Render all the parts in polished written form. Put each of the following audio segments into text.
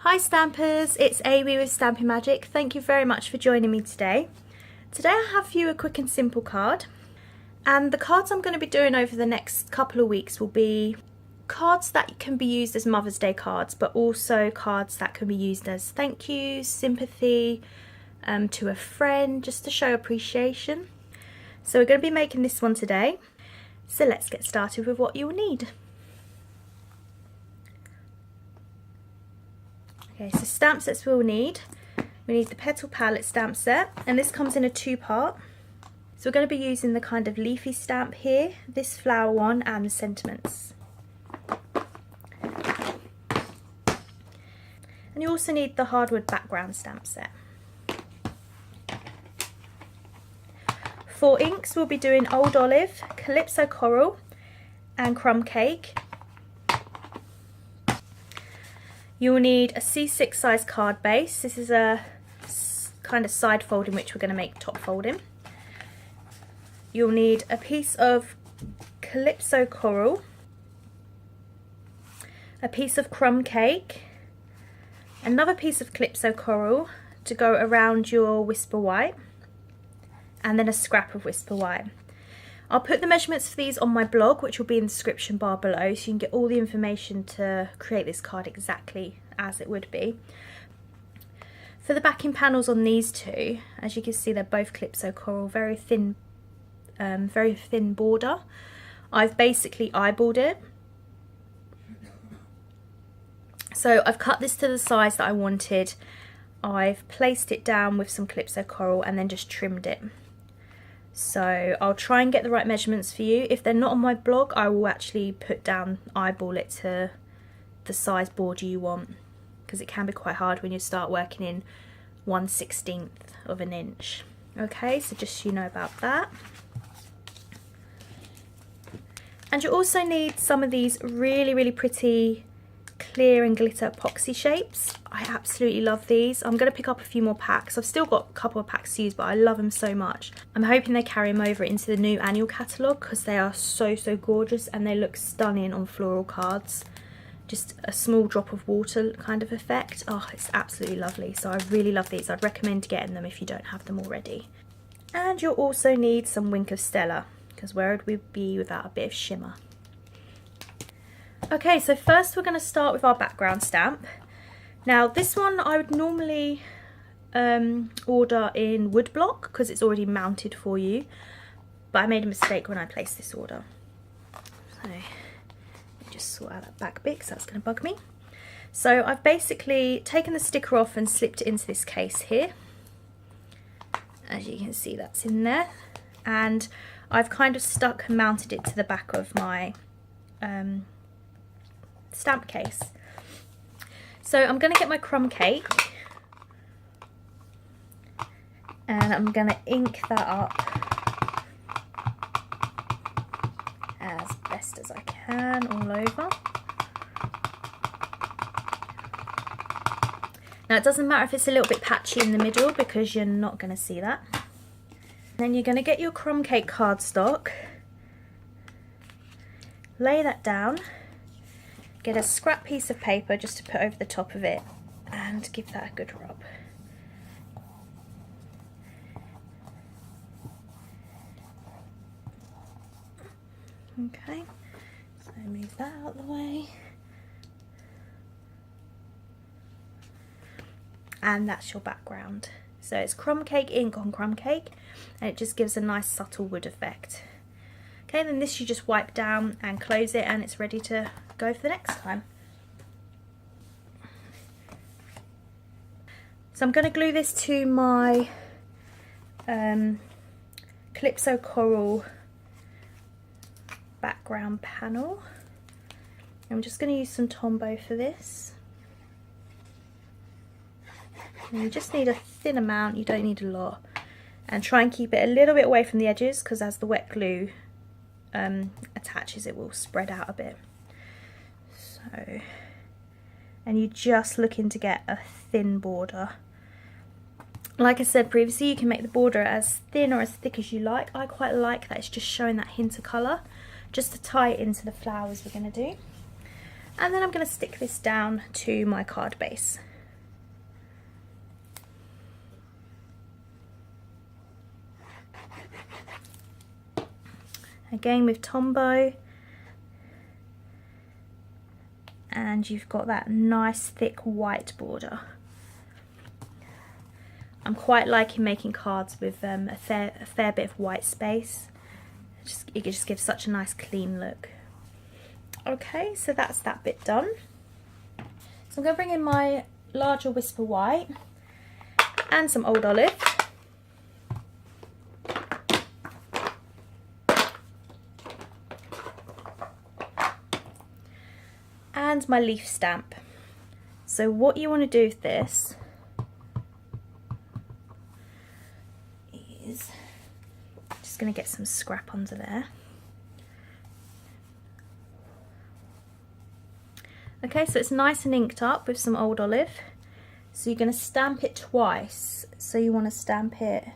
Hi Stampers, it's Amie with Stampin' Magic. Thank you very much for joining me today. Today I have for you a quick and simple card, and the cards I'm going to be doing over the next couple of weeks will be cards that can be used as Mother's Day cards, but also cards that can be used as thank yous, sympathy, to a friend, just to show appreciation. So we're going to be making this one today, so let's get started with what you'll need. Okay, so stamp sets we'll need. We need the Petal Palette stamp set, and this comes in a two-part. So we're going to be using the kind of leafy stamp here, this flower one, and the sentiments. And you also need the hardwood background stamp set. For inks, we'll be doing Old Olive, Calypso Coral, and Crumb Cake. You'll need a C6 size card base. This is a kind of side folding which we're going to make top folding. You'll need a piece of Calypso Coral, a piece of Crumb Cake, another piece of Calypso Coral to go around your Whisper White, and then a scrap of Whisper White. I'll put the measurements for these on my blog, which will be in the description bar below, so you can get all the information to create this card exactly as it would be. For the backing panels on these two, as you can see, they're both Calypso Coral, very thin border. I've basically eyeballed it. So I've cut this to the size that I wanted. I've placed it down with some Calypso Coral and then just trimmed it. So I'll try and get the right measurements for you. If they're not on my blog, I will actually eyeball it to the size border you want, because it can be quite hard when you start working in 1/16 of an inch. Okay, so just so you know about that. And you also need some of these really pretty clear and glitter epoxy shapes. I absolutely love these. I'm going to pick up a few more packs. I've still got a couple of packs to use, but I love them so much. I'm hoping they carry them over into the new annual catalogue, because they are so gorgeous and they look stunning on floral cards. Just a small drop of water kind of effect. Oh, it's absolutely lovely. So I really love these. I'd recommend getting them if you don't have them already. And you'll also need some Wink of Stella, because where would we be without a bit of shimmer? Okay, so first we're going to start with our background stamp. Now this one I would normally order in woodblock because it's already mounted for you, but I made a mistake when I placed this order. So let me just sort out that back bit because that's going to bug me. So I've basically taken the sticker off and slipped it into this case here. As you can see, that's in there, and I've kind of stuck and mounted it to the back of my stamp case. So I'm going to get my Crumb Cake and I'm going to ink that up as best as I can all over. Now it doesn't matter if it's a little bit patchy in the middle, because you're not going to see that. Then you're going to get your Crumb Cake cardstock, lay that down, get a scrap piece of paper just to put over the top of it and give that a good rub. Okay, so move that out of the way. And that's your background. So it's Crumb Cake ink on Crumb Cake, and it just gives a nice subtle wood effect. Okay, then this you just wipe down and close it, and it's ready to go for the next time. So I'm going to glue this to my Calypso Coral background panel. I'm just going to use some Tombow for this. And you just need a thin amount, you don't need a lot. And try and keep it a little bit away from the edges, because as the wet glue attaches, it will spread out a bit. So, and you're just looking to get a thin border. Like I said previously, you can make the border as thin or as thick as you like. I quite like that it's just showing that hint of colour, just to tie it into the flowers we're going to do. And then I'm going to stick this down to my card base. again with Tombow, and you've got that nice thick white border. I'm quite liking making cards with a fair bit of white space. It just gives such a nice clean look. Okay, so that's that bit done. So I'm going to bring in my larger Whisper White and some Old Olive. And my leaf stamp. So what you want to do with this is, just going to get some scrap under there. Okay, so it's nice and inked up with some Old Olive. So you're going to stamp it twice. So you want to stamp it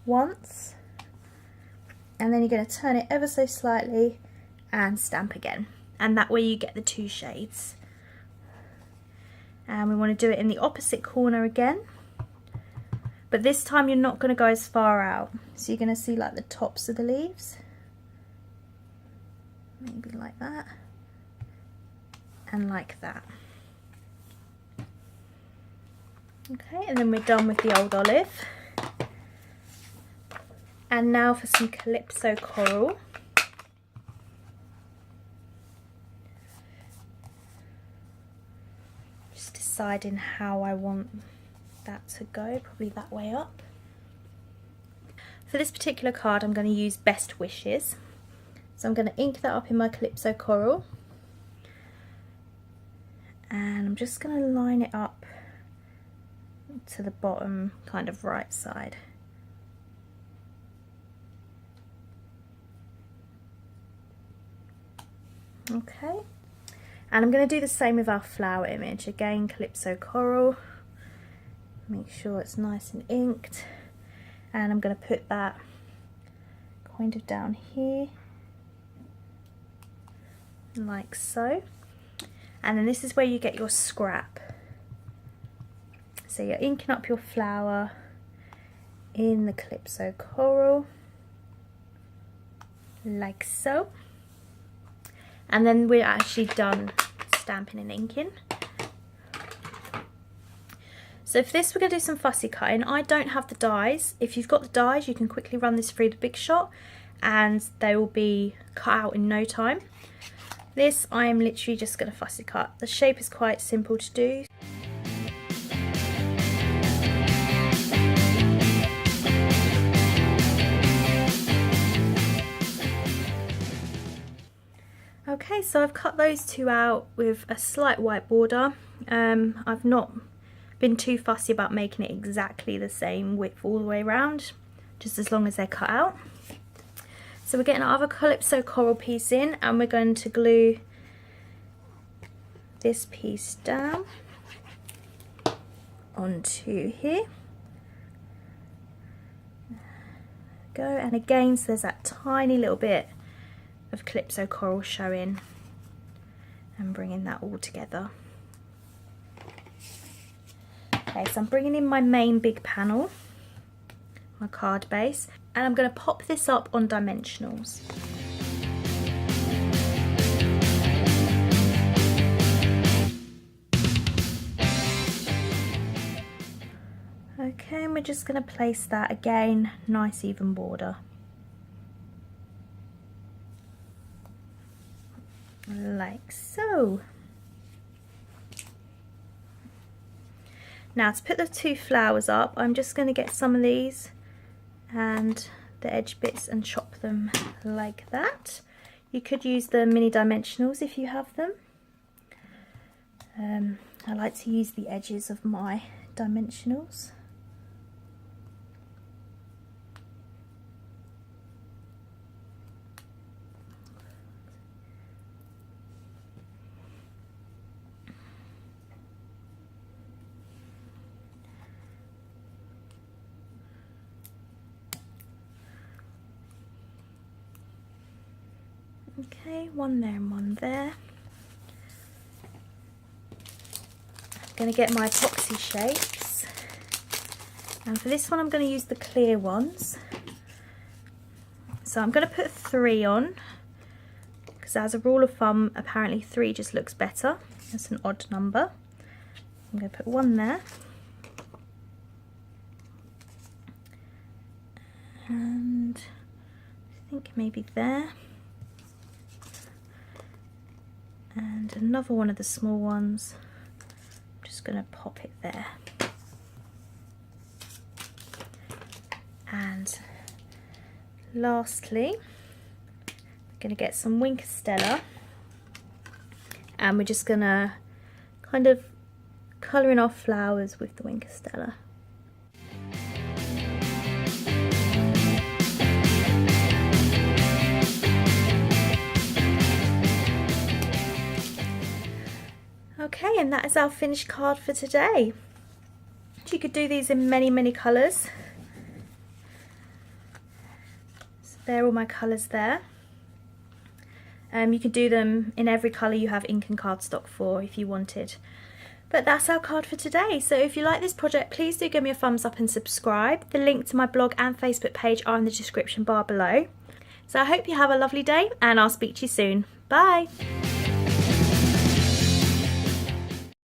once, and then you're going to turn it ever so slightly and stamp again. And that way you get the two shades. And we want to do it in the opposite corner again. But this time you're not going to go as far out. So you're going to see like the tops of the leaves. Maybe like that. And like that. Okay, and then we're done with the Old Olive. And now for some Calypso Coral. Just deciding how I want that to go, probably that way up. For this particular card I'm going to use Best Wishes. So I'm going to ink that up in my Calypso Coral. And I'm just going to line it up to the bottom kind of right side. Okay, and I'm going to do the same with our flower image. Again, Calypso Coral, make sure it's nice and inked, and I'm going to put that kind of down here like so. And then this is where you get your scrap. So you're inking up your flower in the Calypso Coral, like so. And then we're actually done stamping and inking. So for this we're going to do some fussy cutting. I don't have the dies. If you've got the dies you can quickly run this through the Big Shot and they will be cut out in no time. This I am literally just going to fussy cut. The shape is quite simple to do. Okay, so I've cut those two out with a slight white border. I've not been too fussy about making it exactly the same width all the way around, just as long as they're cut out. So we're getting our other Calypso Coral piece in, and we're going to glue this piece down onto here. Go, and again, so there's that tiny little bit of Calypso Coral showing, and bringing that all together. Okay, so I'm bringing in my main big panel, my card base, and I'm going to pop this up on dimensionals. Okay, and we're just going to place that again, nice even border. Like so. Now to put the two flowers up, I'm just going to get some of these and the edge bits and chop them like that. You could use the mini dimensionals if you have them. I like to use the edges of my dimensionals. Okay, one there and one there. I'm going to get my epoxy shapes, and for this one I'm going to use the clear ones. So I'm going to put 3 on, because as a rule of thumb, apparently 3 just looks better. That's an odd number. I'm going to put 1 there. And I think maybe there. And another one of the small ones. I'm just going to pop it there. And lastly, we're going to get some Winker Stella, and we're just going to kind of colour in our flowers with the Winker Stella. Okay, and that is our finished card for today. You could do these in many, many colours. So there are all my colours there. You could do them in every colour you have ink and cardstock for if you wanted. But that's our card for today. So if you like this project, please do give me a thumbs up and subscribe. The link to my blog and Facebook page are in the description bar below. So I hope you have a lovely day, and I'll speak to you soon. Bye!